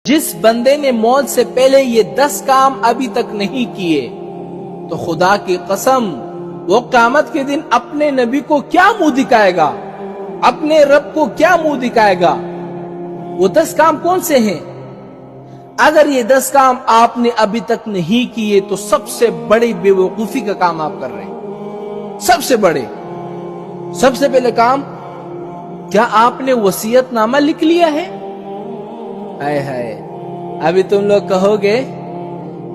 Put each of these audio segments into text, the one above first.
جس بندے نے موت سے پہلے یہ 10 کام ابھی تک نہیں کیے تو خدا کی قسم وہ قیامت کے دن اپنے نبی کو کیا منہ دکھائے گا، اپنے رب کو کیا منہ دکھائے گا۔ وہ 10 کام کون سے ہیں؟ اگر یہ 10 کام آپ نے ابھی تک نہیں کیے تو سب سے بڑی بے وقوفی کا کام آپ کر رہے ہیں۔ سب سے پہلے کام، کیا آپ نے وصیت نامہ لکھ لیا ہے؟ ہائے ابھی تم لوگ کہو گے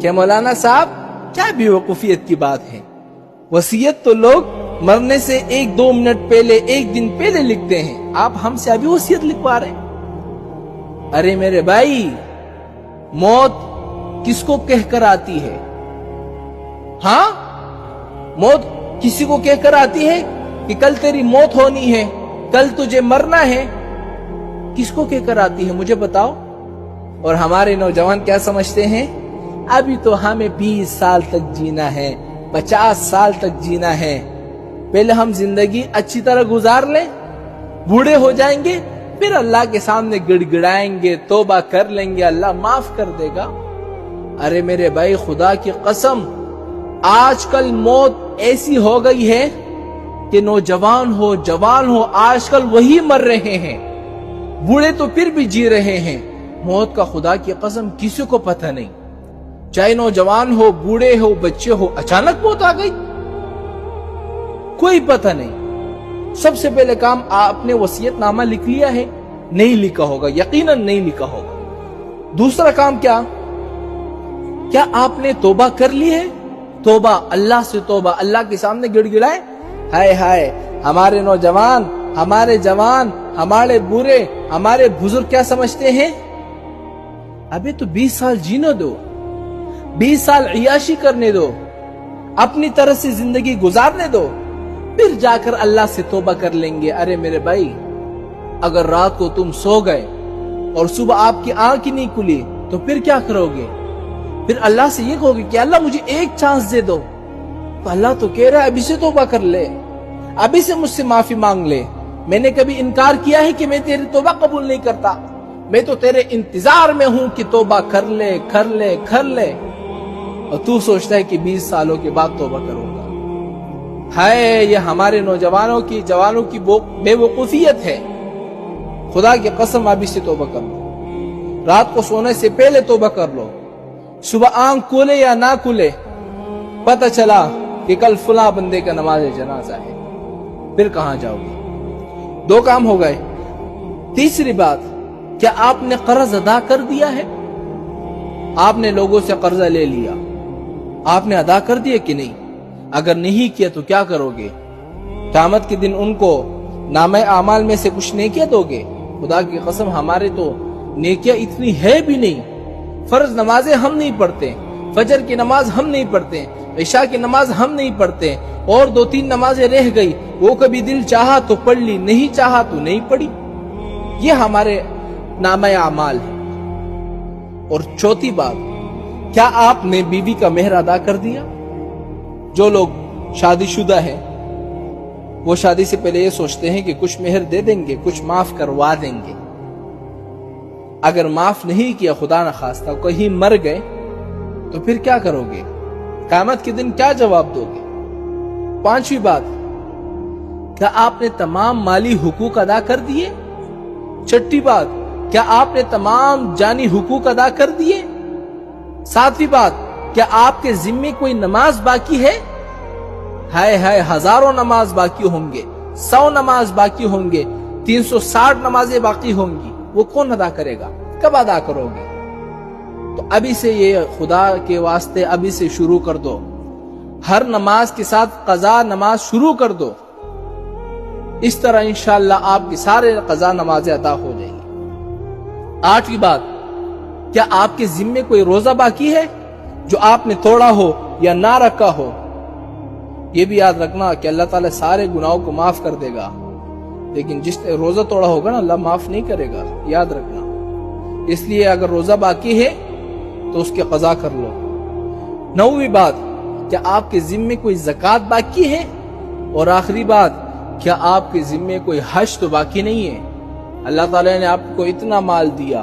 کہ مولانا صاحب کیا بے وقوفیت کی بات ہے، وصیت تو لوگ مرنے سے 1-2 منٹ پہلے، 1 دن پہلے لکھتے ہیں، آپ ہم سے ابھی وصیت لکھوا رہے ہیں۔ ارے میرے بھائی، موت کس کو کہہ کر آتی ہے؟ ہاں، موت کسی کو کہہ کر آتی ہے کہ کل تیری موت ہونی ہے، کل تجھے مرنا ہے؟ کس کو کہہ کر آتی ہے مجھے بتاؤ۔ اور ہمارے نوجوان کیا سمجھتے ہیں؟ ابھی تو ہمیں 20 سال تک جینا ہے، 50 سال تک جینا ہے، پہلے ہم زندگی اچھی طرح گزار لیں، بوڑھے ہو جائیں گے، پھر اللہ کے سامنے گڑ گڑائیں گے، توبہ کر لیں گے، اللہ معاف کر دے گا۔ ارے میرے بھائی، خدا کی قسم، آج کل موت ایسی ہو گئی ہے کہ نوجوان ہو، جوان ہو، آج کل وہی مر رہے ہیں، بوڑھے تو پھر بھی جی رہے ہیں۔ موت کا خدا کی قسم کسی کو پتہ نہیں، چاہے نوجوان ہو، بوڑھے ہو، بچے ہو، اچانک موت آ گئی، کوئی پتہ نہیں۔ سب سے پہلے کام، آپ نے وصیت نامہ لکھ لیا ہے؟ نہیں لکھا ہوگا، یقیناً نہیں لکھا ہوگا۔ دوسرا کام کیا آپ نے توبہ کر لی ہے؟ توبہ، اللہ سے توبہ، اللہ کے سامنے گڑ گڑائے۔ ہائے ہمارے نوجوان، ہمارے جوان، ہمارے بوڑھے، ہمارے بزرگ کیا سمجھتے ہیں؟ ابھی تو 20 سال جینے دو، 20 سال عیاشی کرنے دو، اپنی طرح سے زندگی گزارنے دو، پھر جا کر اللہ سے توبہ کر لیں گے۔ ارے میرے بھائی، اگر رات کو تم سو گئے اور صبح آپ کی آنکھ ہی نہیں کھلی تو پھر کیا کرو گے؟ پھر اللہ سے یہ کہو گے کہ اللہ مجھے ایک چانس دے دو، تو اللہ تو کہہ رہا ہے ابھی سے توبہ کر لے، ابھی سے مجھ سے معافی مانگ لے۔ میں نے کبھی انکار کیا ہے کہ میں تیری توبہ قبول نہیں کرتا؟ میں تو تیرے انتظار میں ہوں کہ توبہ کر لے، اور تو سوچتا ہے کہ 20 سالوں کے بعد توبہ کروں گا۔ ہائے، یہ ہمارے نوجوانوں کی، جوانوں کی بے وقوفیت ہے۔ خدا کی قسم، ابھی سے توبہ کر لو، رات کو سونے سے پہلے توبہ کر لو۔ صبح آنکھ کھولے یا نہ کھولے، پتہ چلا کہ کل فلاں بندے کا نماز جنازہ ہے، پھر کہاں جاؤ گے؟ 2 کام ہو گئے۔ تیسری بات، کیا آپ نے قرض ادا کر دیا ہے؟ آپ نے لوگوں سے قرضہ لے لیا، آپ نے ادا کر دیا کہ نہیں؟ اگر نہیں کیا تو کیا کرو گے؟ قیامت کے دن ان کو نامہ اعمال میں سے کچھ نیکیاں دو گے؟ خدا کی قسم، ہمارے تو نیکیاں اتنی ہے بھی نہیں۔ فرض نمازیں ہم نہیں پڑھتے، فجر کی نماز ہم نہیں پڑھتے، عشاء کی نماز ہم نہیں پڑھتے، اور 2-3 نمازیں رہ گئی، وہ کبھی دل چاہا تو پڑھ لی، نہیں چاہا تو نہیں پڑھی۔ یہ ہمارے نامہ اعمال ہے۔ اور چوتھی بات، کیا آپ نے بیوی کا مہر ادا کر دیا؟ جو لوگ شادی شدہ ہیں وہ شادی سے پہلے یہ سوچتے ہیں کہ کچھ مہر دے دیں گے، کچھ معاف کروا دیں گے۔ اگر معاف نہیں کیا، خدا نہ خواستہ کہیں مر گئے تو پھر کیا کرو گے؟ قیامت کے دن کیا جواب دو گے؟ 5ویں بات، کیا آپ نے تمام مالی حقوق ادا کر دیے؟ 6ٹھی بات، کیا آپ نے تمام جانی حقوق ادا کر دیے؟ 7ویں بات، کیا آپ کے ذمے کوئی نماز باقی ہے؟ ہائے، ہزاروں نماز باقی ہوں گے، 100 نماز باقی ہوں گے، 360 نمازیں باقی ہوں گی، وہ کون ادا کرے گا؟ کب ادا کرو گے؟ تو ابھی سے یہ خدا کے واسطے ابھی سے شروع کر دو، ہر نماز کے ساتھ قضا نماز شروع کر دو، اس طرح انشاءاللہ آپ کی سارے قضا نمازیں ادا ہو جائیں گی۔ 8ویں بات، کیا آپ کے ذمے کوئی روزہ باقی ہے جو آپ نے توڑا ہو یا نہ رکھا ہو؟ یہ بھی یاد رکھنا کہ اللہ تعالیٰ سارے گناہوں کو معاف کر دے گا، لیکن جس نے روزہ توڑا ہوگا نا، اللہ معاف نہیں کرے گا، یاد رکھنا۔ اس لیے اگر روزہ باقی ہے تو اس کے قضا کر لو۔ 9ویں بات، کیا آپ کے ذمے کوئی زکوٰۃ باقی ہے؟ اور آخری بات، کیا آپ کے ذمے کوئی حج تو باقی نہیں ہے؟ اللہ تعالیٰ نے آپ کو اتنا مال دیا،